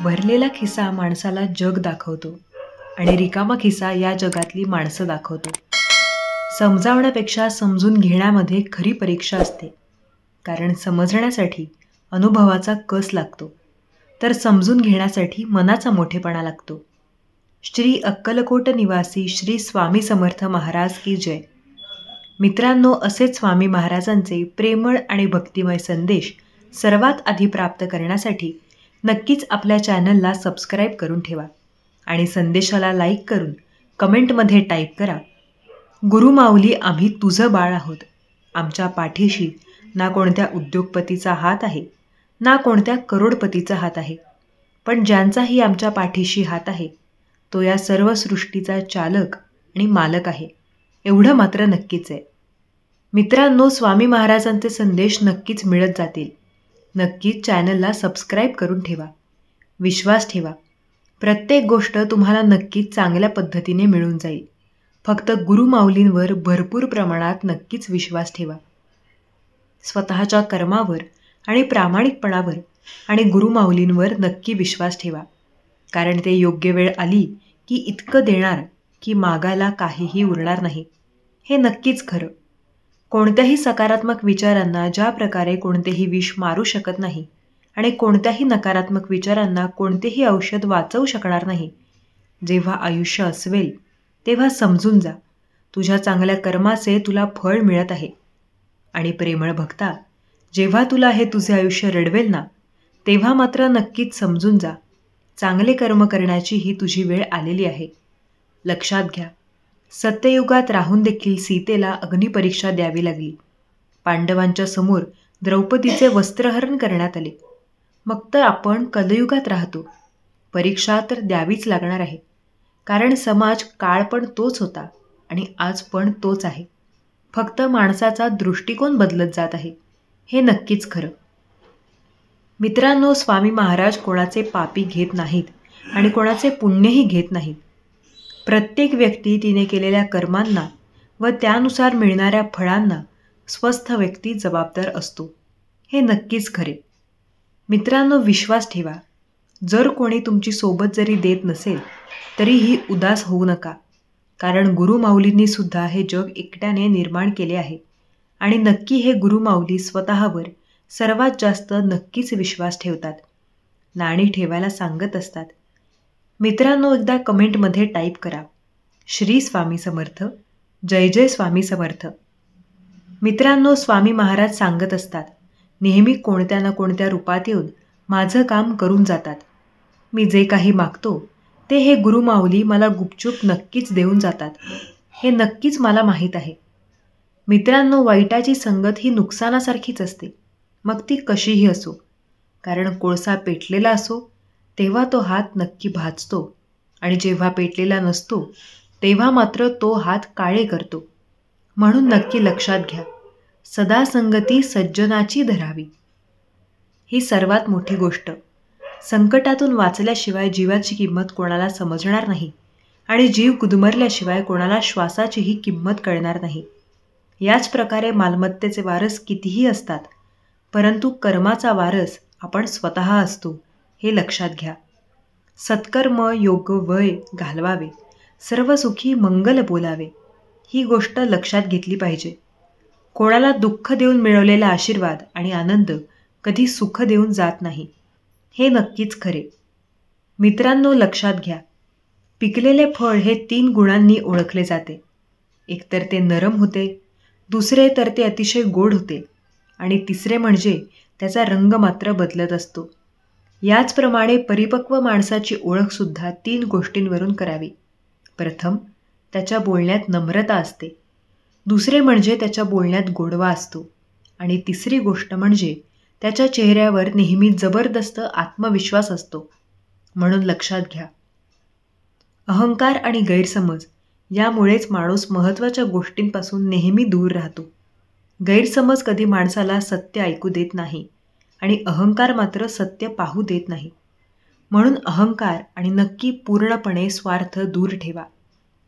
भरलेला खिसा माणसाला जग दाखवतो आणि रिकामा खिसा या जगातली माणसं दाखवतो. समजावण्यापेक्षा समजून घेण्यामध्ये खरी परीक्षा असते. कारण समजण्यासाठी अनुभवाचा कस लागतो, तर समजून घेण्यासाठी मनाचा मोठेपणा लागतो. श्री अक्कलकोट निवासी श्री स्वामी समर्थ महाराज की जय. मित्रांनो, असेच स्वामी महाराजांचे प्रेमळ आणि भक्तिमय संदेश सर्वात आधी प्राप्त करण्यासाठी नक्कीच आपल्या चॅनलला सबस्क्राईब करून ठेवा आणि संदेशाला लाईक करून कमेंटमध्ये टाईप करा, गुरुमाऊली, आम्ही तुझं बाळ आहोत. आमच्या पाठीशी ना कोणत्या उद्योगपतीचा हात आहे, ना कोणत्या करोडपतीचा हात आहे, पण ज्यांचाही आमच्या पाठीशी हात आहे तो या सर्व सृष्टीचा चालक आणि मालक आहे, एवढं मात्र नक्कीच आहे. मित्रांनो, स्वामी महाराजांचे संदेश नक्कीच मिळत जातील. नक्कीच चॅनलला सबस्क्राईब करून ठेवा. विश्वास ठेवा, प्रत्येक गोष्ट तुम्हाला नक्कीच चांगल्या पद्धतीने मिळून जाईल. फक्त गुरुमाऊलींवर भरपूर प्रमाणात नक्कीच विश्वास ठेवा. स्वतःच्या कर्मावर आणि प्रामाणिकपणावर आणि गुरुमाऊलींवर नक्की विश्वास ठेवा. कारण ते योग्य वेळ आली की इतकं देणार की मागायला काहीही उरणार नाही. हे नक्कीच खरं. कोणत्याही सकारात्मक विचारांना ज्या प्रकारे कोणतेही विष मारू शकत नाही आणि कोणत्याही नकारात्मक विचारांना कोणतेही औषध वाचवू शकणार नाही, जेव्हा आयुष्य अस्वेल तेव्हा समजून जा, तुझ्या चांगल्या कर्माचे तुला फळ मिळत आहे. आणि प्रेमळ भक्ता, जेव्हा तुला हे तुझे आयुष्य रडवेल ना, तेव्हा मात्र नक्कीच समजून जा, चांगले कर्म करण्याची ही तुझी वेळ आलेली आहे. लक्षात घ्या, सत्ययुगात राहून देखील सीतेला अग्निपरीक्षा द्यावी लागली. पांडवांच्या समोर द्रौपदीचे वस्त्रहरण करण्यात आले. मग तर आपण कलयुगात राहतो. परीक्षा तर द्यावीच लागणार आहे. कारण समाज काळ पण तोच होता आणि आज पण तोच आहे. फक्त माणसाचा दृष्टिकोन बदलत जात आहे, हे नक्कीच खरं. मित्रांनो, स्वामी महाराज कोणाचे पापी घेत नाहीत आणि कोणाचे पुण्यही घेत नाहीत. प्रत्येक व्यक्ती तिने केलेल्या कर्मांना व त्यानुसार मिळणाऱ्या फळांना स्वस्थ व्यक्ती जबाबदार असतो, हे नक्कीच खरे. मित्रांनो, विश्वास ठेवा. जर कोणी तुमची सोबत जरी देत नसेल तरीही उदास होऊ नका. कारण गुरुमाऊलींनी सुद्धा हे जग एकट्याने निर्माण केले आहे आणि नक्की हे गुरुमाऊली स्वतःवर सर्वात जास्त नक्कीच विश्वास ठेवतात. नाणी ठेवायला सांगत असतात. मित्रांनो, एकदा कमेंटमध्ये टाईप करा, श्री स्वामी समर्थ, जय जय स्वामी समर्थ. मित्रांनो, स्वामी महाराज सांगत असतात, नेहमी कोणत्या ना कोणत्या रूपात येऊन माझं काम करून जातात. मी जे काही मागतो ते हे गुरुमाऊली मला गुपचूप नक्कीच देऊन जातात, हे नक्कीच मला माहीत आहे. मित्रांनो, वाईटाची संगत ही नुकसानासारखीच असते, मग ती कशीही असो. कारण कोळसा पेटलेला असो तेव्हा तो हात नक्की भाजतो आणि जेव्हा पेटलेला नसतो तेव्हा मात्र तो हात काळे करतो. म्हणून नक्की लक्षात घ्या, सदा संगती सज्जनाची धरावी. ही सर्वात मोठी गोष्ट. संकटातून वाचल्याशिवाय जीवाची किंमत कोणाला समजणार नाही आणि जीव गुदमरल्याशिवाय कोणाला श्वासाचीही किंमत कळणार नाही. याच प्रकारे मालमत्तेचे वारस कितीही असतात, परंतु कर्माचा वारस आपण स्वतः असतो, हे लक्षात घ्या. सत्कर्म योग वय घालवावे, सर्व सुखी मंगल बोलावे, ही गोष्ट लक्षात घेतली पाहिजे. कोणाला दुःख देऊन मिळवलेला आशीर्वाद आणि आनंद कधी सुख देऊन जात नाही, हे नक्कीच खरे. मित्रांनो, लक्षात घ्या, पिकलेले फळ हे 3 गुणांनी ओळखले जाते. एकतर ते नरम होते, दुसरे तर ते अतिशय गोड होते आणि तिसरे म्हणजे त्याचा रंग मात्र बदलत असतो. याचप्रमाणे परिपक्व माणसाची ओळखसुद्धा 3 गोष्टींवरून करावी. प्रथम, त्याच्या बोलण्यात नम्रता असते. दुसरे म्हणजे त्याच्या बोलण्यात गोडवा असतो आणि तिसरी गोष्ट म्हणजे त्याच्या चेहऱ्यावर नेहमी जबरदस्त आत्मविश्वास असतो. म्हणून लक्षात घ्या, अहंकार आणि गैरसमज यामुळेच माणूस महत्त्वाच्या गोष्टींपासून नेहमी दूर राहतो. गैरसमज कधी माणसाला सत्य ऐकू देत नाही आणि अहंकार मात्र सत्य पाहू देत नाही. म्हणून अहंकार आणि नक्की पूर्णपणे स्वार्थ दूर ठेवा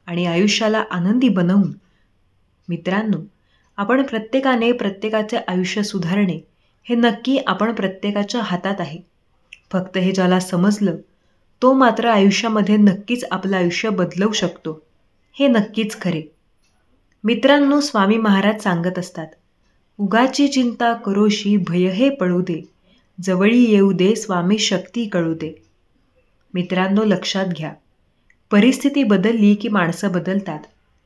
आणि आयुष्याला आनंदी बनवून. मित्रांनो, आपण प्रत्येकाने प्रत्येकाचे आयुष्य सुधारणे हे नक्की आपण प्रत्येकाच्या हातात आहे. फक्त हे ज्याला समजलं तो मात्र आयुष्यामध्ये नक्कीच आपलं आयुष्य बदलवू शकतो, हे नक्कीच खरे. मित्रांनो, स्वामी महाराज सांगत असतात, उगाची चिंता करोशी भय हे पळू दे, जवळी येऊ दे स्वामी शक्ती कळू दे. मित्रांनो, लक्षात घ्या, परिस्थिती बदलली की माणसं बदलतात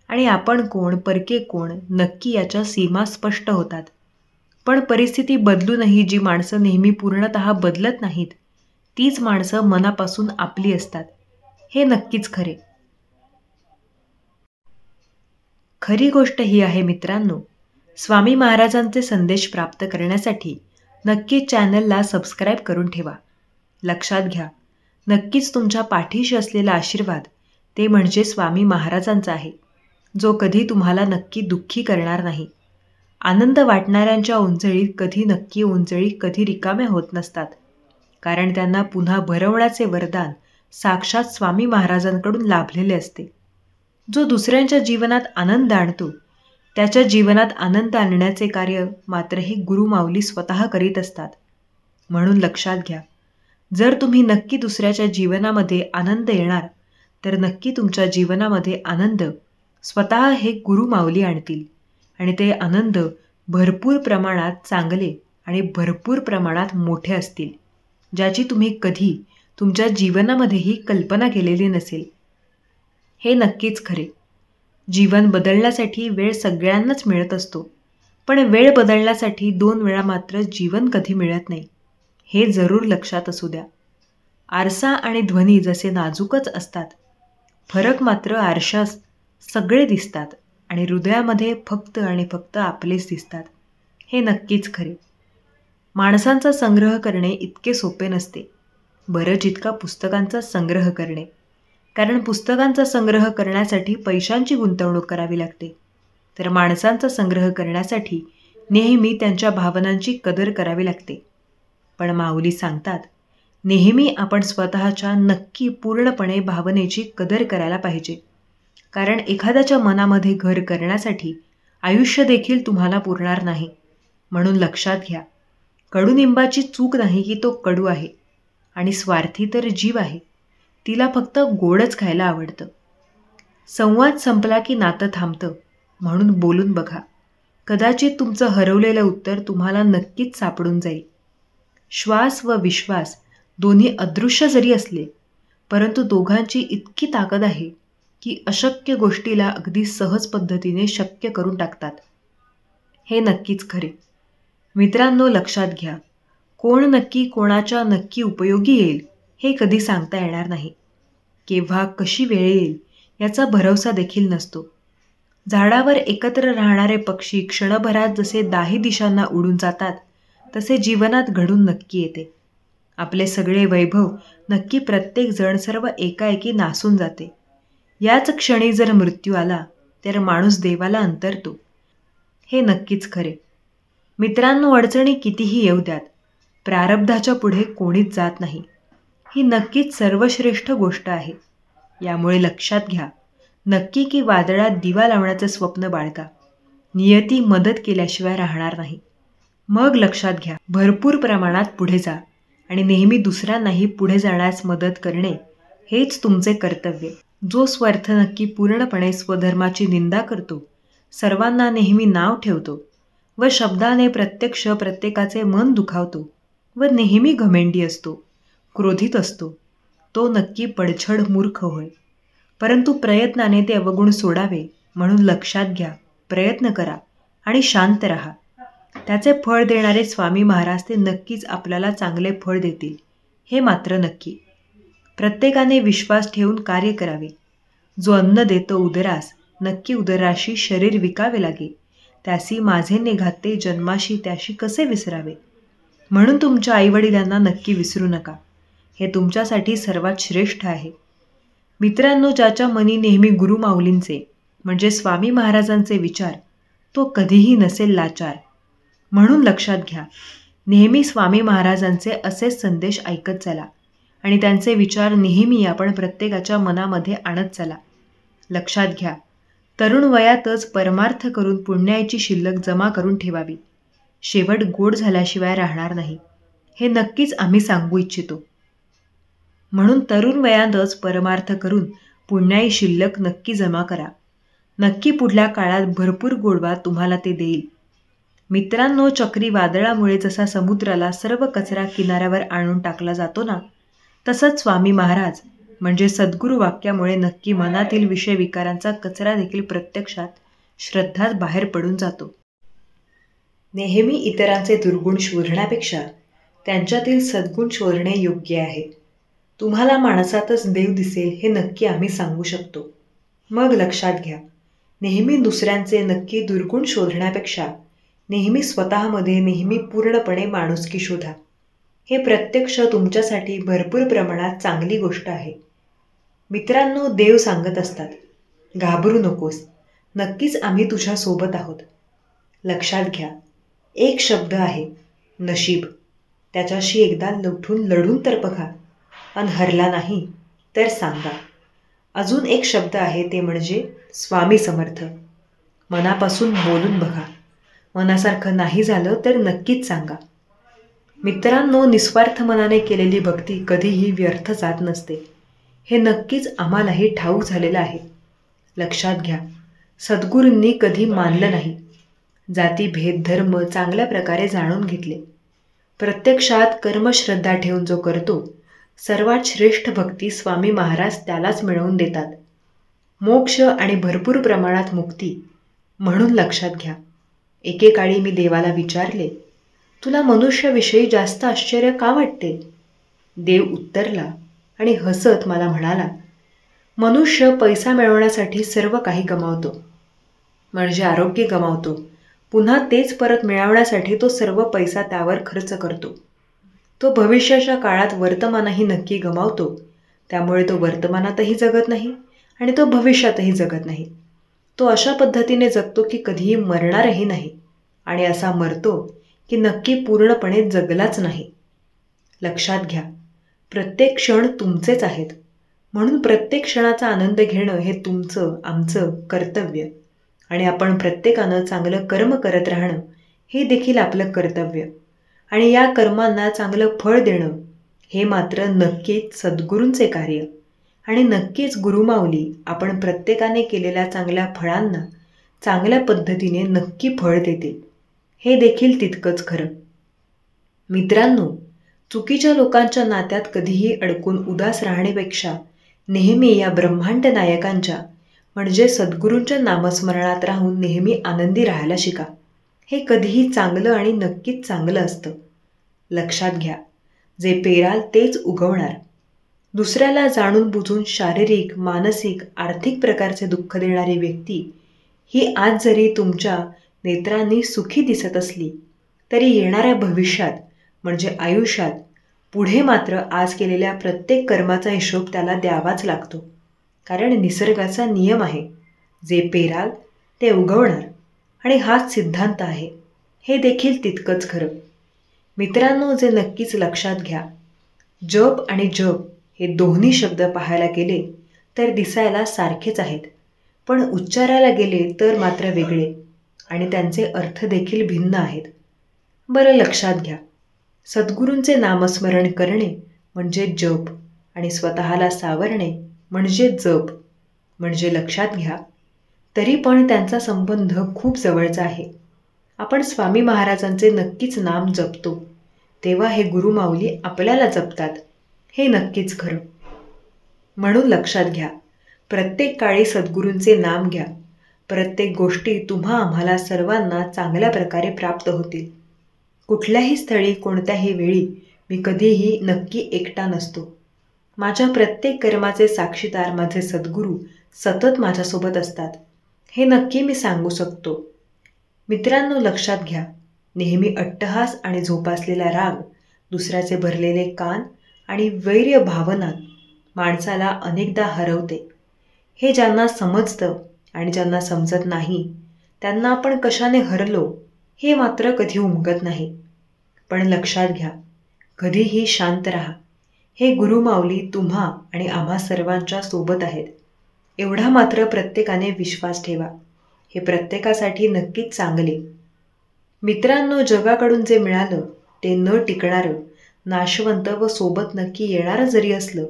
आणि आपण कोण, परके कोण, नक्की याच्या सीमा स्पष्ट होतात. पण परिस्थिती बदलूनही जी माणसं नेहमी पूर्णतः बदलत नाहीत, तीच माणसं मनापासून आपली असतात, हे नक्कीच खरे. खरी गोष्ट ही आहे मित्रांनो, स्वामी महाराजांचे संदेश प्राप्त करण्यासाठी नक्कीच चॅनलला सबस्क्राईब करून ठेवा. लक्षात घ्या, नक्कीच तुमच्या पाठीशी असलेला आशीर्वाद ते म्हणजे स्वामी महाराजांचा आहे, जो कधी तुम्हाला नक्की दुःखी करणार नाही. आनंद वाटणाऱ्यांच्या ओंजळीत कधी रिकाम्या होत नसतात, कारण त्यांना पुन्हा भरवण्याचे वरदान साक्षात स्वामी महाराजांकडून लाभलेले असते. जो दुसऱ्यांच्या जीवनात आनंद आणतो, त्याच्या जीवनात आनंद आणण्याचे कार्य मात्र हे गुरुमाऊली स्वतः करीत असतात. म्हणून लक्षात घ्या, जर तुम्ही नक्की दुसऱ्याच्या जीवनामध्ये आनंद येणार, तर नक्की तुमच्या जीवनामध्ये आनंद स्वतः हे गुरुमाऊली आणतील आणि ते आनंद भरपूर प्रमाणात चांगले आणि भरपूर प्रमाणात मोठे असतील, ज्याची तुम्ही कधी तुमच्या जीवनामध्येही कल्पना केलेली नसेल. हे नक्कीच खरे. जीवन बदलण्यासाठी वेळ सगळ्यांनाच मिळत असतो, पण वेळ बदलण्यासाठी 2 वेळा मात्र जीवन कधी मिळत नाही, हे जरूर लक्षात असू द्या. आरसा आणि ध्वनी जसे नाजूकच असतात, फरक मात्र आरशात सगळे दिसतात आणि हृदयामध्ये फक्त आणि फक्त आपलेच दिसतात, हे नक्कीच खरे. माणसांचा संग्रह करणे इतके सोपे नसते, बरं जितका पुस्तकांचा संग्रह करणे. कारण पुस्तकांचा संग्रह करण्यासाठी पैशांची गुंतवणूक करावी लागते, तर माणसांचा संग्रह करण्यासाठी नेहमी त्यांच्या भावनांची कदर करावी लागते. पण माऊली सांगतात, नेहमी आपण स्वतःच्या नक्की पूर्णपणे भावनेची कदर करायला पाहिजे, कारण एखाद्याच्या मनामध्ये घर करण्यासाठी आयुष्य देखील तुम्हाला पुरणार नाही. म्हणून लक्षात घ्या, कडुनिंबाची चूक नाही की तो कडू आहे, आणि स्वार्थी तर जीव आहे, तिला फक्त गोडच खायला आवडतं. संवाद संपला की नातं थांबतं, म्हणून बोलून बघा, कदाचित तुमचं हरवलेलं उत्तर तुम्हाला नक्कीच सापडून जाईल. श्वास व विश्वास दोन्ही अदृश्य जरी असले, परंतु दोघांची इतकी ताकद आहे की अशक्य गोष्टीला अगदी सहज पद्धतीने शक्य करून टाकतात, हे नक्कीच खरे. मित्रांनो, लक्षात घ्या, कोण नक्की कोणाच्या नक्की उपयोगी येईल हे कधी सांगता येणार नाही. केव्हा कशी वेळ येईल याचा भरवसा देखील नसतो. झाडावर एकत्र राहणारे पक्षी क्षणभरात जसे 10 दिशांना उडून जातात, तसे जीवनात घडून नक्की येते. आपले सगळे वैभव नक्की प्रत्येक जण सर्व एकाएकी नासून जाते. याच क्षणी जर मृत्यू आला तर माणूस देवाला अंतरतो, हे नक्कीच खरे. मित्रांनो, अडचणी कितीही येऊ द्यात, प्रारब्धाच्या पुढे कोणीच जात नाही, ही नक्कीच सर्वश्रेष्ठ गोष्ट आहे. यामुळे लक्षात घ्या, नक्की की वादळात दिवा लावण्याचं स्वप्न बाळगा, नियती मदत केल्याशिवाय राहणार नाही. मग लक्षात घ्या, भरपूर प्रमाणात पुढे जा आणि नेहमी दुसऱ्यांनाही पुढे जाण्यास मदत करणे हेच तुमचे कर्तव्य. जो स्वार्थ नक्की पूर्णपणे स्वधर्माची निंदा करतो, सर्वांना नेहमी नाव ठेवतो व शब्दाने प्रत्यक्ष प्रत्येकाचे मन दुखावतो व नेहमी घमेंडी असतो, क्रोधित असतो, तो नक्की पडछड मूर्ख होय. परंतु प्रयत्नाने ते अवगुण सोडावे म्हणून लक्षात घ्या, प्रयत्न करा आणि शांत राहा. त्याचे फळ देणारे स्वामी महाराज ते नक्कीच आपल्याला चांगले फळ देतील, हे मात्र नक्की. प्रत्येकाने विश्वास ठेवून कार्य करावे. जो अन्न देतो उदरास, नक्की उदराशी शरीर विकावे लागे. त्यासी माझे निघाते जन्माशी, त्याशी कसे विसरावे. म्हणून तुमच्या आईवडिलांना नक्की विसरू नका, हे तुमच्यासाठी सर्वात श्रेष्ठ आहे. मित्रांनो, ज्याच्या मनी नेहमी गुरुमाऊलींचे म्हणजे स्वामी महाराजांचे विचार, तो कधीही नसेल लाचार. म्हणून लक्षात घ्या, नेहमी स्वामी महाराजांचे असेच संदेश ऐकत चला आणि त्यांचे विचार नेहमी आपण प्रत्येकाच्या मनामध्ये आणत चला. लक्षात घ्या, तरुण वयातच परमार्थ करून पुण्याची शिल्लक जमा करून ठेवावी. शेवट गोड झाल्याशिवाय राहणार नाही, हे नक्कीच आम्ही सांगू इच्छितो. म्हणून तरुण वयातच परमार्थ करून पुण्याई शिल्लक नक्की जमा करा. नक्की पुढल्या काळात भरपूर गोडवा तुम्हाला ते देईल. मित्रांनो, चक्रीवादळामुळे जसा समुद्राला सर्व कचरा किनाऱ्यावर आणून टाकला जातो ना, तसंच स्वामी महाराज म्हणजे सद्गुरू वाक्यामुळे नक्की मनातील विषय विकारांचा कचरा देखील प्रत्यक्षात श्रद्धाच बाहेर पडून जातो. नेहमी इतरांचे दुर्गुण शोधण्यापेक्षा त्यांच्यातील सद्गुण शोधणे योग्य आहे. तुम्हाला माणसातच देव दिसेल हे नक्की आम्ही सांगू शकतो. मग लक्षात घ्या, नेहमी दुसऱ्यांचे नक्की दुर्गुण शोधण्यापेक्षा नेहमी स्वतःमध्ये नेहमी पूर्णपणे माणुसकी शोधा. हे प्रत्यक्ष तुमच्यासाठी भरपूर प्रमाणात चांगली गोष्ट आहे. मित्रांनो, देव सांगत असतात, घाबरू नकोस, नक्कीच आम्ही तुझ्या सोबत आहोत. लक्षात घ्या, एक शब्द आहे नशीब. त्याच्याशी एकदा लढून तर बघा, आणि हरला नाही तर सांगा. अजून एक शब्द आहे, ते म्हणजे स्वामी समर्थ. मनापासून बोलून बघा. मनासारखं नाही झालं तर नक्कीच सांगा. मित्रांनो, निस्वार्थ मनाने केलेली भक्ती कधीही व्यर्थ जात नसते. हे नक्कीच आम्हालाही ठाऊक झालेलं आहे. लक्षात घ्या, सद्गुरूंनी कधी मानलं नाही. जाती भेद धर्म चांगल्या प्रकारे जाणून घेतले. प्रत्यक्षात कर्मश्रद्धा ठेवून जो करतो, सर्वात श्रेष्ठ भक्ती स्वामी महाराज त्यालाच मिळवून देतात. मोक्ष आणि भरपूर प्रमाणात मुक्ती. म्हणून लक्षात घ्या, एकेकाळी मी देवाला विचारले, तुला मनुष्याविषयी जास्त आश्चर्य का वाटते? देव उत्तरला आणि हसत मला म्हणाला, मनुष्य पैसा मिळवण्यासाठी सर्व काही गमावतो, म्हणजे आरोग्य गमावतो. पुन्हा तेच परत मिळवण्यासाठी तो सर्व पैसा त्यावर खर्च करतो. तो भविष्याच्या काळात वर्तमानही नक्की गमावतो. त्यामुळे तो वर्तमानातही जगत नाही आणि तो भविष्यातही जगत नाही. तो अशा पद्धतीने जगतो की कधीही मरणारही नाही, आणि असा मरतो की नक्की पूर्णपणे जगलाच नाही. लक्षात घ्या, प्रत्येक क्षण तुमचेच आहेत. म्हणून प्रत्येक क्षणाचा आनंद घेणं हे तुमचं आमचं कर्तव्य, आणि आपण प्रत्येकानं चांगलं कर्म करत राहणं हे देखील आपलं कर्तव्य, आणि या कर्मांना चांगलं फळ देणं हे मात्र नक्कीच सद्गुरूंचे कार्य, आणि नक्कीच गुरुमाऊली आपण प्रत्येकाने केलेल्या चांगल्या फळांना चांगल्या पद्धतीने नक्की फळ देतील. हे देखील तितकंच खरं. मित्रांनो, चुकीच्या लोकांच्या नात्यात कधीही अडकून उदास राहण्यापेक्षा नेहमी या ब्रह्मांड नायकांच्या म्हणजे सद्गुरूंच्या नामस्मरणात राहून नेहमी आनंदी राहायला शिका. हे कधीही चांगलं आणि नक्कीच चांगलं असतं. लक्षात घ्या, जे पेराल तेच उगवणार. दुसऱ्याला जाणून बुजून शारीरिक, मानसिक, आर्थिक प्रकारचे दुःख देणारी व्यक्ती ही आज जरी तुमच्या नेत्रांनी सुखी दिसत असली तरी येणाऱ्या भविष्यात म्हणजे आयुष्यात पुढे मात्र आज केलेल्या प्रत्येक कर्माचा हिशोब त्याला द्यावाच लागतो. कारण निसर्गाचा नियम आहे, जे पेराल ते उगवणार, आणि हाच सिद्धांत आहे. हे देखील तितकंच खरं. मित्रांनो, जे नक्कीच लक्षात घ्या, जप आणि जप हे दोन्ही शब्द पाहायला गेले तर दिसायला सारखेच आहेत, पण उच्चारायला गेले तर मात्र वेगळे, आणि त्यांचे अर्थ देखील भिन्न आहेत. बरं, लक्षात घ्या, सद्गुरूंचे नामस्मरण करणे म्हणजे जप, आणि स्वतःला सावरणे म्हणजे जप. म्हणजे लक्षात घ्या, तरी पण त्यांचा संबंध खूप जवळचा आहे. आपण स्वामी महाराजांचे नक्कीच नाम जपतो, तेव्हा हे गुरुमाऊली आपल्याला जपतात. हे नक्कीच खरं. म्हणून लक्षात घ्या, प्रत्येक काळी सद्गुरूंचे नाम घ्या. प्रत्येक गोष्टी तुम्हा आम्हाला सर्वांना चांगल्या प्रकारे प्राप्त होतील. कुठल्याही स्थळी कोणत्याही वेळी मी कधीही नक्की एकटा नसतो. माझ्या प्रत्येक कर्माचे साक्षीदार माझे सद्गुरू सतत माझ्यासोबत असतात. हे नक्की मी सांगू शकतो. मित्रांनो, लक्षात घ्या, नेहमी अट्टहास आणि झोपासलेला राग, दुसऱ्याचे भरलेले कान आणि वैर्य भावना माणसाला अनेकदा हरवते. हे ज्यांना समजतं आणि ज्यांना समजत नाही त्यांना आपण कशाने हरलो हे मात्र कधी उमगत नाही. पण लक्षात घ्या, कधीही शांत राहा. हे गुरुमाऊली तुम्हा आणि आम्हा सर्वांच्या सोबत आहेत, एवढा मात्र प्रत्येकाने विश्वास ठेवा. हे प्रत्येकासाठी नक्कीच चांगले. मित्रांनो, जगाकडून जे मिळालं ते न टिकणारं, नाशवंत व सोबत नक्की येणारं जरी असलं,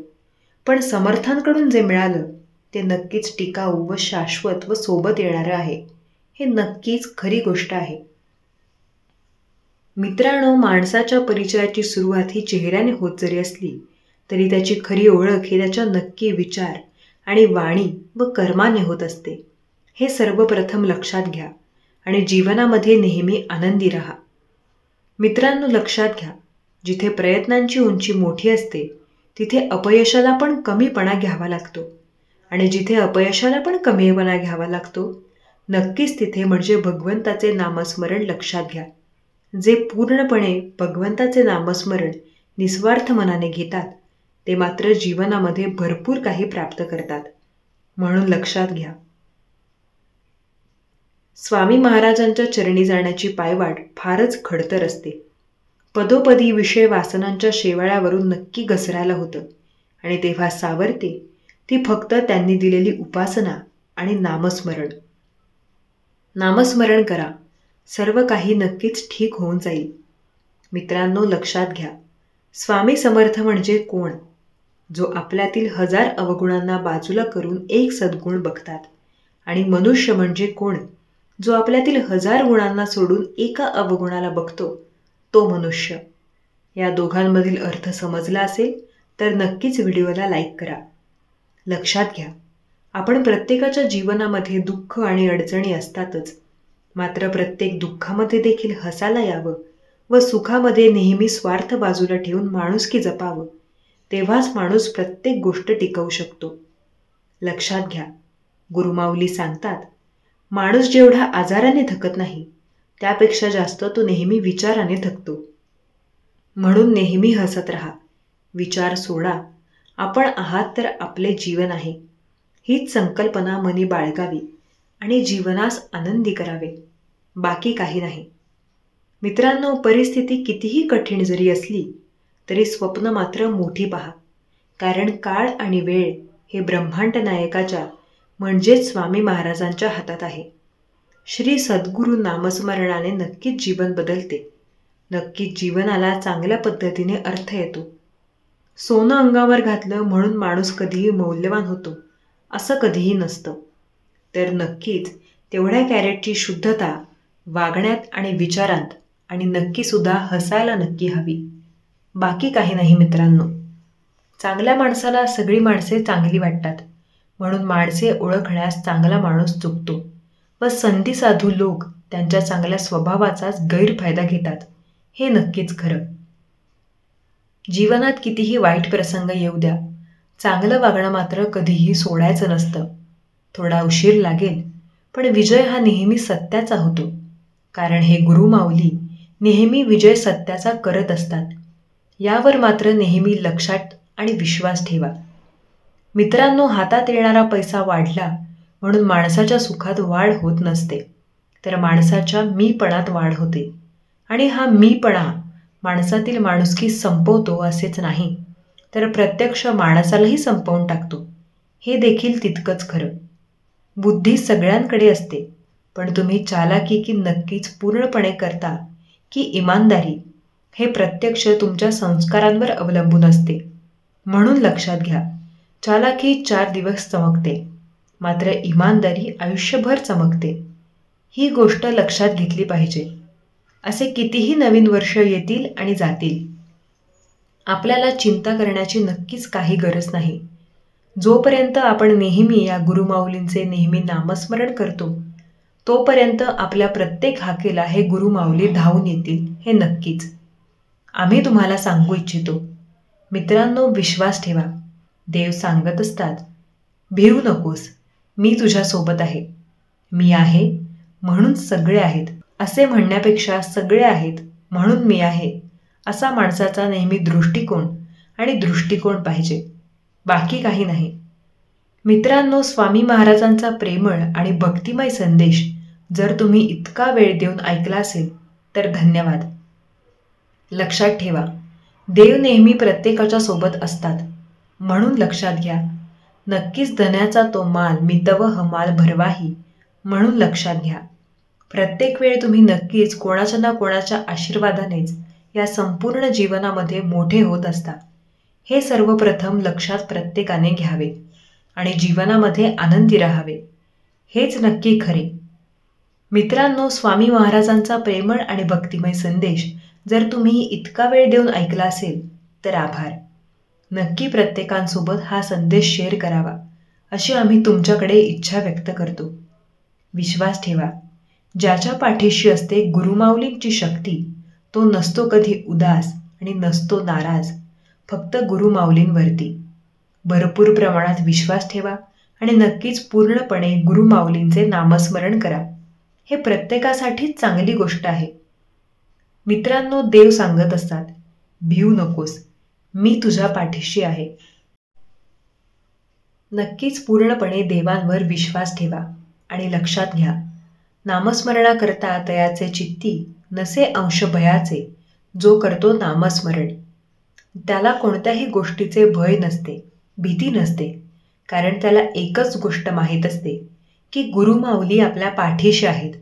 पण समर्थांकडून जे मिळालं ते नक्कीच टिकाऊ व शाश्वत व सोबत येणारं आहे. हे नक्कीच खरी गोष्ट आहे. मित्रांनो, माणसाच्या परिचयाची सुरुवात ही चेहऱ्याने होत जरी असली तरी त्याची खरी ओळख ही त्याच्या नक्की विचार आणि वाणी व कर्माने होत असते. हे सर्वप्रथम लक्षात घ्या आणि जीवनामध्ये नेहमी आनंदी राहा. मित्रांनो, लक्षात घ्या, जिथे प्रयत्नांची उंची मोठी असते तिथे अपयशाला पण कमीपणा घ्यावा लागतो, आणि जिथे अपयशाला पण कमीपणा घ्यावा लागतो नक्कीच तिथे म्हणजे भगवंताचे नामस्मरण लक्षात घ्या. जे पूर्णपणे भगवंताचे नामस्मरण निस्वार्थ मनाने घेतात ते मात्र जीवनामध्ये भरपूर काही प्राप्त करतात. म्हणून लक्षात घ्या, स्वामी महाराजांच्या चरणी जाण्याची पायवाट फारच खडतर असते. पदोपदी विषय वासनांच्या शेवाळ्यावरून नक्की घसरायला होतं, आणि तेव्हा सावरते ती फक्त त्यांनी दिलेली उपासना आणि नामस्मरण. नामस्मरण करा, सर्व काही नक्कीच ठीक होऊन जाईल. मित्रांनो, लक्षात घ्या, स्वामी समर्थ म्हणजे कोण? जो आपल्यातील 1000 अवगुणांना बाजूला करून एक सद्गुण बघतात. आणि मनुष्य म्हणजे कोण? जो आपल्यातील 1000 गुणांना सोडून एका अवगुणाला बघतो, तो मनुष्य. या दोघांमधील अर्थ समजला असेल तर नक्कीच व्हिडिओला लाईक करा. लक्षात घ्या, आपण प्रत्येकाच्या जीवनामध्ये दुःख आणि अडचणी असतातच, मात्र प्रत्येक दुःखामध्ये देखील हसायला यावं व सुखामध्ये नेहमी स्वार्थ बाजूला ठेवून माणुसकी जपावं. तेव्हाच माणूस प्रत्येक गोष्ट टिकवू शकतो. लक्षात घ्या, गुरुमाऊली सांगतात, माणूस जेवढा आजाराने थकत नाही त्यापेक्षा जास्त तो नेहमी विचाराने थकतो. म्हणून नेहमी हसत राहा, विचार सोडा. आपण आहात तर आपले जीवन आहे, हीच संकल्पना मनी बाळगावी आणि जीवनास आनंदी करावे, बाकी काही नाही. मित्रांनो, परिस्थिती कितीही कठीण जरी असली तरी स्वप्न मात्र मोठी पहा, कारण काळ आणि वेळ हे ब्रह्मांड नायकाच्या म्हणजेच स्वामी महाराजांच्या हातात आहे. श्री सद्गुरू नामस्मरणाने नक्कीच जीवन बदलते, नक्कीच जीवनाला चांगल्या पद्धतीने अर्थ येतो. सोनं अंगावर घातलं म्हणून माणूस कधीही मौल्यवान होतो असं कधीही नसतं. तर नक्कीच तेवढ्या कॅरेटची शुद्धता वागण्यात आणि विचारांत, आणि नक्कीसुद्धा हसायला नक्की हवी, बाकी काही नाही. मित्रांनो, चांगल्या माणसाला सगळी माणसे चांगली वाटतात, म्हणून माणसे ओळखण्यास चांगला माणूस चुकतो व संधी साधू लोक त्यांच्या चांगल्या स्वभावाचाच गैरफायदा घेतात. हे नक्कीच खरं. जीवनात कितीही वाईट प्रसंग येऊ द्या, चांगलं वागणं मात्र कधीही सोडायचं नसतं. थोडा उशीर लागेल, पण विजय हा नेहमी सत्याचा होतो, कारण हे गुरुमाऊली नेहमी विजय सत्याचा करत असतात. यावर मात्र नेहमी लक्षात आणि विश्वास ठेवा. मित्रांनो, हातात येणारा पैसा वाढला म्हणून माणसाच्या सुखात वाढ होत नसते, तर माणसाच्या मीपणात वाढ होते. आणि हा मीपणा माणसातील माणुसकी संपवतो असेच नाही, तर प्रत्यक्ष माणसालाही संपवून टाकतो. हे देखील तितकंच खरं. बुद्धी सगळ्यांकडे असते, पण तुम्ही चालाकी की नक्कीच पूर्णपणे करता की इमानदारी, हे प्रत्यक्ष तुमच्या संस्कारांवर अवलंबून असते. म्हणून लक्षात घ्या, चालाकी 4 दिवस चमकते, मात्र इमानदारी आयुष्यभर चमकते. ही गोष्ट लक्षात घेतली पाहिजे. असे कितीही नवीन वर्ष येतील आणि जातील, आपल्याला चिंता करण्याची नक्कीच काही गरज नाही. जोपर्यंत आपण नेहमी या गुरुमाऊलींचे नेहमी नामस्मरण करतो तोपर्यंत आपल्या प्रत्येक हाकेला हे गुरुमाऊली धावून येतील, हे नक्कीच. आम्ही तुम्हाला सांगू इच्छितो, मित्रांनो, विश्वास ठेवा. देव सांगत असतात, भिवू नकोस, मी तुझ्यासोबत आहे. मी आहे म्हणून सगळे आहेत असे म्हणण्यापेक्षा सगळे आहेत म्हणून मी आहे असा माणसाचा नेहमी दृष्टिकोन पाहिजे, बाकी काही नाही. मित्रांनो, स्वामी महाराजांचा प्रेमळ आणि भक्तिमय संदेश जर तुम्ही इतका वेळ देऊन ऐकला असेल तर धन्यवाद. लक्षात ठेवा, देव नेहमी प्रत्येकाच्या सोबत असतात. म्हणून लक्षात घ्या, नक्कीच धन्याचा तो माल मितव हमाल भरवाही. म्हणून लक्षात घ्या, प्रत्येक वेळ तुम्ही नक्कीच कोणाच्या ना कोणाच्या आशीर्वादानेच या संपूर्ण जीवनामध्ये मोठे होत असता, हे सर्वप्रथम लक्षात प्रत्येकाने घ्यावे आणि जीवनामध्ये आनंदी राहावे. हेच नक्की खरे. मित्रांनो, स्वामी महाराजांचा प्रेमळ आणि भक्तिमय संदेश जर तुम्ही इतका वेळ देऊन ऐकला असेल तर आभार. नक्की प्रत्येकांसोबत हा संदेश शेअर करावा अशी आम्ही तुमच्याकडे इच्छा व्यक्त करतो. विश्वास ठेवा, ज्याच्या पाठीशी असते गुरुमाऊलींची शक्ती, तो नसतो कधी उदास आणि नसतो नाराज, फक्त गुरुमाऊलींवरती. भरपूर प्रमाणात विश्वास ठेवा आणि नक्कीच पूर्णपणे गुरुमाऊलींचे नामस्मरण करा. हे प्रत्येकासाठीच चांगली गोष्ट आहे. मित्रांनो, देव सांगत असतात, भिऊ नकोस, मी तुझ्या पाठीशी आहे. नक्कीच पूर्णपणे देवांवर विश्वास ठेवा आणि लक्षात घ्या, नामस्मरणाकरता तयाचे चित्ती नसे अंश भयाचे, जो करतो नामस्मरण. त्याला कोणत्याही गोष्टीचे भय नसते, भीती नसते, कारण त्याला एकच गोष्ट माहीत असते की गुरुमाऊली आपल्या पाठीशी आहेत,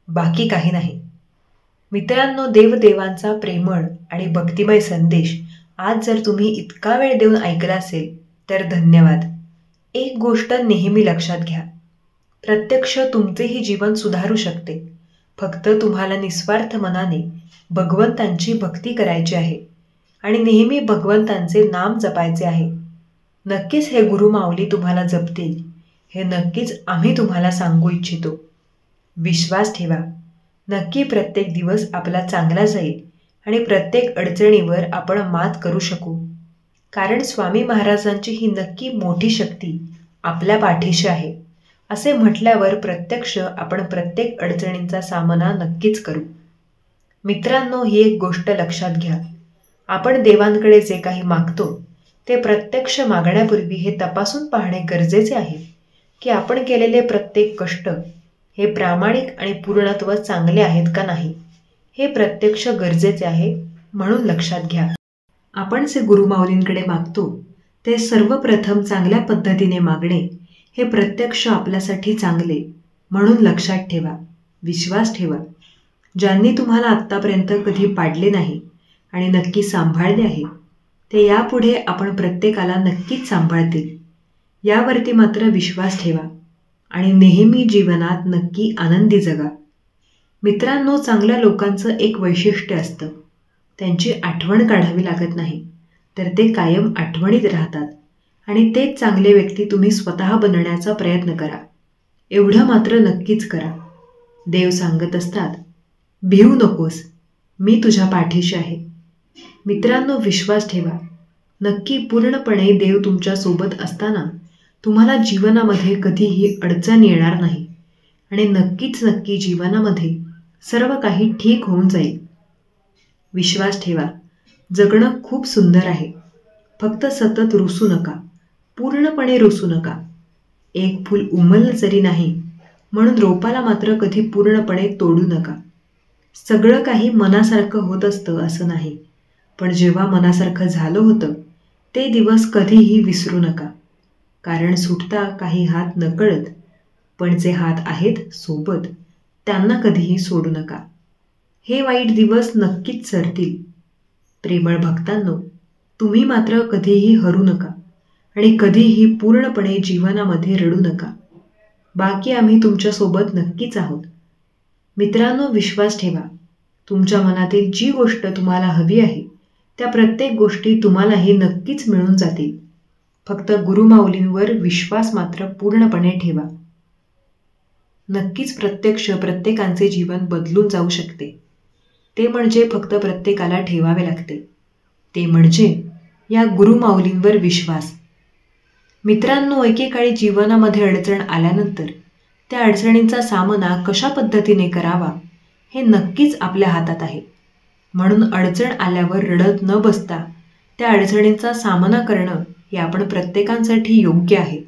बाकी काही नाही. मित्रांनो, देवदेवांचा प्रेमळ आणि भक्तिमय संदेश आज जर तुम्ही इतका वेळ देऊन ऐकला असेल तर धन्यवाद. एक गोष्ट नेहमी लक्षात घ्या, प्रत्यक्ष तुमचेही जीवन सुधारू शकते. फक्त तुम्हाला निस्वार्थ मनाने भगवंतांची भक्ती करायची आहे आणि नेहमी भगवंतांचे नाम जपायचे आहे. नक्कीच हे गुरुमाऊली तुम्हाला जपतील, हे नक्कीच आम्ही तुम्हाला सांगू इच्छितो. विश्वास ठेवा, नक्की प्रत्येक दिवस आपला चांगला जाईल आणि प्रत्येक अडचणीवर आपण मात करू शकू. कारण स्वामी महाराजांची ही नक्की मोठी शक्ती आपल्या पाठीशी आहे असे म्हटल्यावर प्रत्यक्ष आपण प्रत्येक अडचणींचा सामना नक्कीच करू. मित्रांनो, ही एक गोष्ट लक्षात घ्या, आपण देवांकडे जे काही मागतो ते प्रत्यक्ष मागण्यापूर्वी हे तपासून पाहणे गरजेचे आहे की आपण केलेले प्रत्येक कष्ट हे प्रामाणिक आणि पूर्णत्व चांगले आहेत का नाही, हे प्रत्यक्ष गरजेचे आहे. म्हणून लक्षात घ्या, आपण जे गुरुमाऊलींकडे मागतो ते सर्वप्रथम चांगल्या पद्धतीने मागणे हे प्रत्यक्ष आपल्यासाठी चांगले. म्हणून लक्षात ठेवा, विश्वास ठेवा, ज्यांनी तुम्हाला आत्तापर्यंत कधी पाडले नाही आणि नक्की सांभाळले आहे ते यापुढे आपण प्रत्येकाला नक्कीच सांभाळतील. यावरती मात्र विश्वास ठेवा आणि नेहमी जीवनात नक्की आनंदी जगा. मित्रांनो, चांगल्या लोकांचं एक वैशिष्ट्य असतं, त्यांची आठवण काढावी लागत नाही, तर ते कायम आठवणीत राहतात. आणि तेच चांगले व्यक्ती तुम्ही स्वतः बनण्याचा प्रयत्न करा, एवढं मात्र नक्कीच करा. देव सांगत असतात, भिऊ नकोस, मी तुझ्या पाठीशी आहे. मित्रांनो, विश्वास ठेवा, नक्की पूर्णपणे देव तुमच्या सोबत असताना तुम्हाला जीवनामध्ये कधीही अडचण येणार नाही आणि नक्की जीवनामध्ये सर्व काही ठीक होऊन जाईल. विश्वास ठेवा, जगणं खूप सुंदर आहे. फक्त सतत रुसू नका, पूर्णपणे रुसू नका. एक फूल उमललं जरी नाही म्हणून रोपाला मात्र कधी पूर्णपणे तोडू नका. सगळं काही मनासारखं होत असतं असं नाही, पण जेव्हा मनासारखं झालं होतं ते दिवस कधीही विसरू नका. कारण सुटता काही हात नकळत, पण जे हात आहेत सोबत त्यांना कधीही सोडू नका. हे वाईट दिवस नक्कीच सरतील. प्रेमळ भक्तांनो, तुम्ही मात्र कधीही हरू नका आणि कधीही पूर्णपणे जीवनामध्ये रडू नका. बाकी आम्ही तुमच्यासोबत नक्कीच आहोत. मित्रांनो, विश्वास ठेवा, तुमच्या मनातील जी गोष्ट तुम्हाला हवी आहे त्या प्रत्येक गोष्टी तुम्हालाही नक्कीच मिळून जातील. फक्त गुरुमाऊलींवर विश्वास मात्र पूर्णपणे ठेवा. नक्कीच प्रत्यक्ष प्रत्येकाचे जीवन बदलून जाऊ शकते. ते म्हणजे फक्त प्रत्येकाला ठेवावे लागते, ते म्हणजे या गुरुमाऊलींवर विश्वास. मित्रांनो, एकेकाळी जीवनामध्ये अडचण आल्यानंतर त्या अडचणींचा सामना कशा पद्धतीने करावा हे नक्कीच आपल्या हातात आहे. म्हणून अडचण आल्यावर रडत न बसता त्या अडचणींचा सामना करणं हे आपण प्रत्येकांसाठी योग्य आहे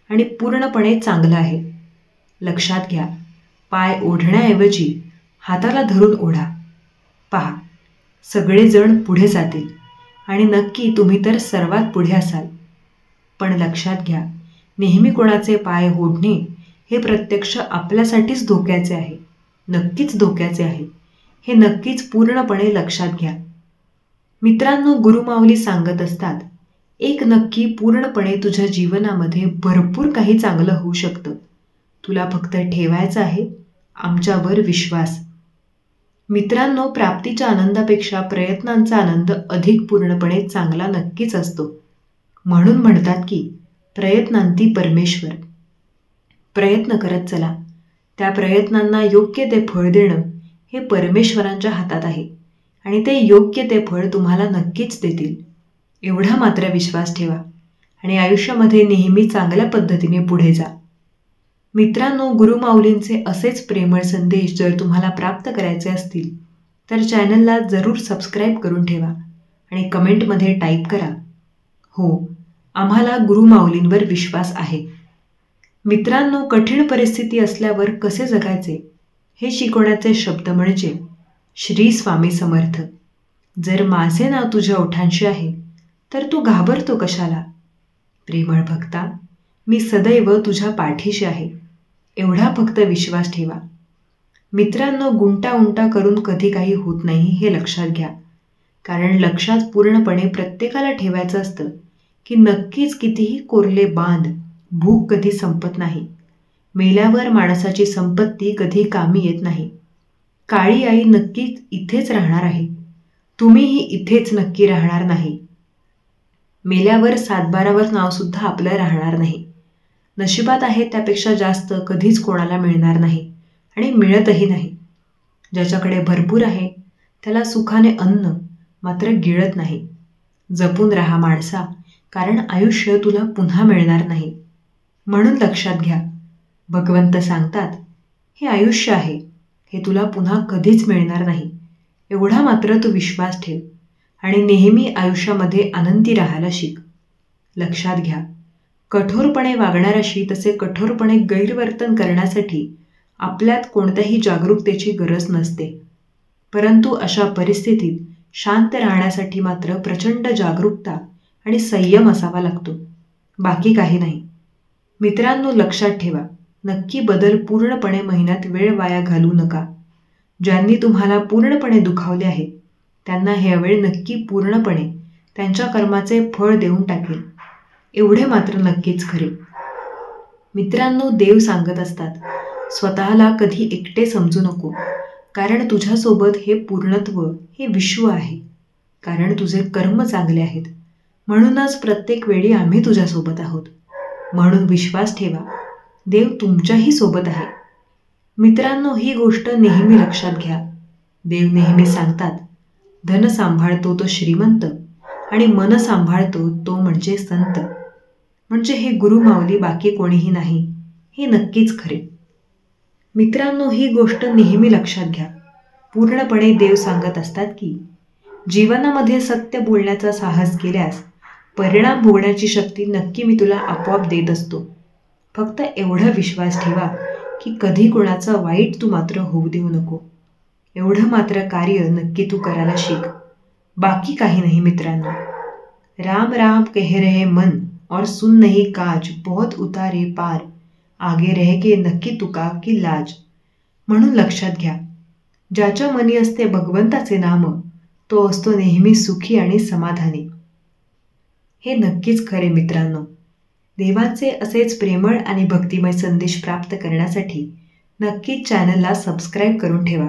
आणि पूर्णपणे चांगलं आहे. लक्षात घ्या, पाय ओढण्याऐवजी हाताला धरून ओढा. पहा, सगळेजण पुढे जातील आणि नक्की तुम्ही तर सर्वात पुढे असाल. पण लक्षात घ्या, नेहमी कोणाचे पाय ओढणे हे प्रत्यक्ष आपल्यासाठीच धोक्याचे आहे, नक्कीच धोक्याचे आहे. हे नक्कीच पूर्णपणे लक्षात घ्या. मित्रांनो, गुरुमाऊली सांगत असतात, एक नक्की पूर्णपणे तुझ्या जीवनामध्ये भरपूर काही चांगलं होऊ शकतं. तुला फक्त ठेवायचा आहे आमच्यावर विश्वास. मित्रांनो, प्राप्तीच्या आनंदापेक्षा प्रयत्नांचा आनंद अधिक पूर्णपणे चांगला नक्कीच असतो. म्हणून म्हणतात की प्रयत्नांती परमेश्वर. प्रयत्न करत चला. त्या प्रयत्नांना योग्य ते फळ देणं हे परमेश्वरांच्या हातात आहे आणि ते योग्य ते फळ तुम्हाला नक्कीच देतील. एवढा मात्र विश्वास ठेवा आणि आयुष्यामध्ये नेहमी चांगल्या पद्धतीने पुढे जा. मित्रांनो, गुरुमाऊलींचे असेच प्रेमळ संदेश जर तुम्हाला प्राप्त करायचे असतील तर चॅनलला जरूर सबस्क्राईब करून ठेवा आणि कमेंटमध्ये टाईप करा, हो, आम्हाला गुरुमाऊलींवर विश्वास आहे. मित्रांनो, कठीण परिस्थिती असल्यावर कसे जगायचे हे शिकवण्याचे शब्द म्हणजे श्री स्वामी समर्थ. जर माझे नाव तुझ्या ओठांशी आहे तर तू घाबरतो कशाला? प्रेमळ भक्ता, मी सदैव तुझ्या पाठीशी आहे. एवढा फक्त विश्वास ठेवा. मित्रांनो, गुंटाउंटा करून कधी काही होत नाही हे लक्षात घ्या. कारण लक्षात पूर्णपणे प्रत्येकाला ठेवायचं असतं की नक्कीच कितीही कोरले बांध, भूक कधी संपत नाही. मेल्यावर माणसाची संपत्ती कधी कामी येत नाही. काळी आई नक्कीच इथेच राहणार आहे. तुम्हीही इथेच नक्की राहणार नाही. मेल्यावर सातबारावर नावसुद्धा आपलं राहणार नाही. नशिबात आहे त्यापेक्षा जास्त कधीच कोणाला मिळणार नाही आणि मिळतही नाही. ज्याच्याकडे भरपूर आहे त्याला सुखाने अन्न मात्र गिळत नाही. जपून राहा माणसा, कारण आयुष्य तुला पुन्हा मिळणार नाही. म्हणून लक्षात घ्या, भगवंत सांगतात, हे आयुष्य आहे, हे तुला पुन्हा कधीच मिळणार नाही. एवढा मात्र तू विश्वास ठेव आणि नेहमी आयुष्यामध्ये आनंदी राहायला शिक. लक्षात घ्या, कठोरपणे वागणाऱ्याशी तसे कठोरपणे गैरवर्तन करण्यासाठी आपल्यात कोणत्याही जागरूकतेची गरज नसते. परंतु अशा परिस्थितीत शांत राहण्यासाठी मात्र प्रचंड जागरूकता आणि संयम असावा लागतो, बाकी काही नाही. मित्रांनो, लक्षात ठेवा, नक्की बदल पूर्णपणे महिन्यात वेळ वाया घालवू नका. ज्यांनी तुम्हाला पूर्णपणे दुखावले आहे त्यांना हे वेळ नक्की पूर्णपणे त्यांच्या कर्माचे फळ देऊन टाकेल. एवढे मात्र नक्कीच खरे. मित्रांनो, देव सांगत असतात, स्वतःला कधी एकटे समजू नको, कारण तुझ्यासोबत हे पूर्णत्व, हे विश्व आहे. कारण तुझे कर्म चांगले आहेत, म्हणूनच प्रत्येक वेळी आम्ही तुझ्यासोबत आहोत. म्हणून विश्वास ठेवा, देव तुमच्याही सोबत आहे. मित्रांनो, ही गोष्ट नेहमी लक्षात घ्या. देव नेहमी सांगतात, धन सांभाळतो तो श्रीमंत आणि मन सांभाळतो तो म्हणजे संत. म्हणजे हे गुरुमाऊली बाकी कोणीही नाही, हे नक्कीच खरे. मित्रांनो, ही गोष्ट नेहमी लक्षात घ्या. पूर्णपणे देव सांगत असतात की जीवनामध्ये सत्य बोलण्याचा साहस केल्यास परिणाम भोगण्याची शक्ती नक्की मी तुला आपोआप देत असतो. फक्त एवढा विश्वास ठेवा की कधी कोणाचं वाईट तू मात्र होऊ देऊ नको. एवढं मात्र कार्य नक्की तू करायला शिक, बाकी काही नाही. मित्रांनो, राम राम कह रहे मन और सुन नहीं काज, बहुत उतारे पार, आगे रह के नक्की तुका की लाज. म्हणून लक्षात घ्या, ज्याच्या मनी असते भगवंताचे नाम तो असतो नेहमी सुखी आणि समाधानी. हे नक्कीच खरे. मित्रांनो, देवांचे असेच प्रेमळ आणि भक्तिमय संदेश प्राप्त करण्यासाठी नक्कीच चॅनलला सबस्क्राईब करून ठेवा.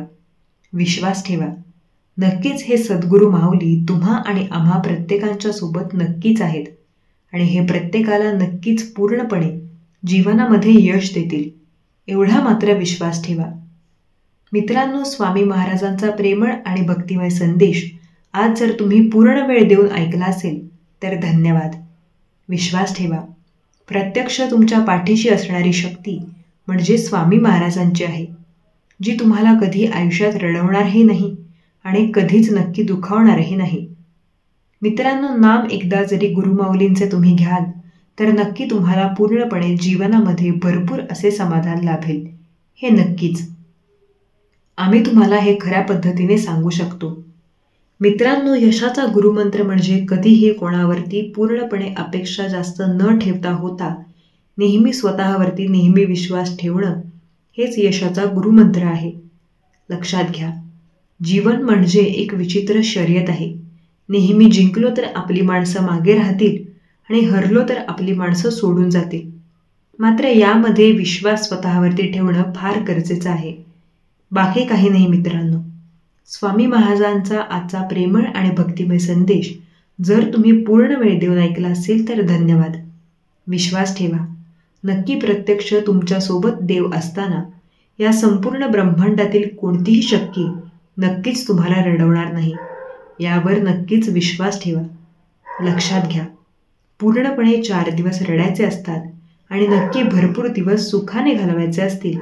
विश्वास ठेवा, नक्कीच हे सद्गुरू माऊली तुम्हा आणि आम्हा प्रत्येकांच्या सोबत नक्कीच आहेत आणि हे प्रत्येकाला नक्कीच पूर्णपणे जीवनामध्ये यश देतील. एवढा मात्र विश्वास ठेवा. मित्रांनो, स्वामी महाराजांचा प्रेमळ आणि भक्तिमय संदेश आज जर तुम्ही पूर्ण वेळ देऊन ऐकला असेल तर धन्यवाद. विश्वास ठेवा, प्रत्यक्ष तुमच्या पाठीशी असणारी शक्ती म्हणजे स्वामी महाराजांची आहे, जी तुम्हाला कधी आयुष्यात रडवणारही नाही आणि कधीच नक्की दुखावणारही नाही. मित्रांनो, नाम एकदा जरी गुरुमाऊलींचे तुम्ही घ्याल तर नक्की तुम्हाला पूर्णपणे जीवनामध्ये भरपूर असे समाधान लाभेल, हे नक्कीच. आम्ही तुम्हाला हे खऱ्या पद्धतीने सांगू शकतो. मित्रांनो, यशाचा गुरुमंत्र म्हणजे कधीही कोणावरती पूर्णपणे अपेक्षा जास्त न ठेवता होता नेहमी स्वतःवरती नेहमी विश्वास ठेवणं, हेच यशाचा गुरुमंत्र आहे. लक्षात घ्या, जीवन म्हणजे एक विचित्र शर्यत आहे. नेहमी जिंकलो तर आपली माणसं मागे राहतील आणि हरलो तर आपली माणसं सोडून जातील. मात्र यामध्ये विश्वास स्वतःवरती ठेवणं फार गरजेचं आहे, बाकी काही नाही मित्रांनो. स्वामी महाराजांचा आजचा प्रेमळ आणि भक्तिमय संदेश जर तुम्ही पूर्ण वेळ देऊन ऐकला असेल तर धन्यवाद. विश्वास ठेवा, नक्की प्रत्यक्ष तुमच्यासोबत देव असताना या संपूर्ण ब्रह्मांडातील कोणतीही शक्ती नक्कीच तुम्हाला रडवणार नाही. यावर नक्कीच विश्वास ठेवा. लक्षात घ्या, पूर्णपणे 4 दिवस रडायचे असतात आणि नक्की भरपूर दिवस सुखाने घालवायचे असतील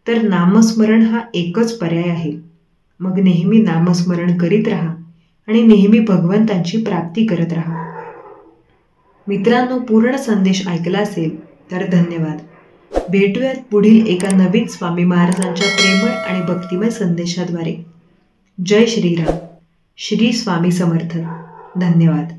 तर नामस्मरण हा एकच पर्याय आहे. मग नेहमी नामस्मरण करीत राहा आणि नेहमी भगवंतांची प्राप्ती करत राहा. मित्रांनो, पूर्ण संदेश ऐकला असेल तर धन्यवाद. भेटूयात पुढील एका नवीन स्वामी महाराजांच्या प्रेमळ आणि भक्तिमय संदेशाद्वारे. जय श्रीराम. श्री स्वामी समर्थ. धन्यवाद.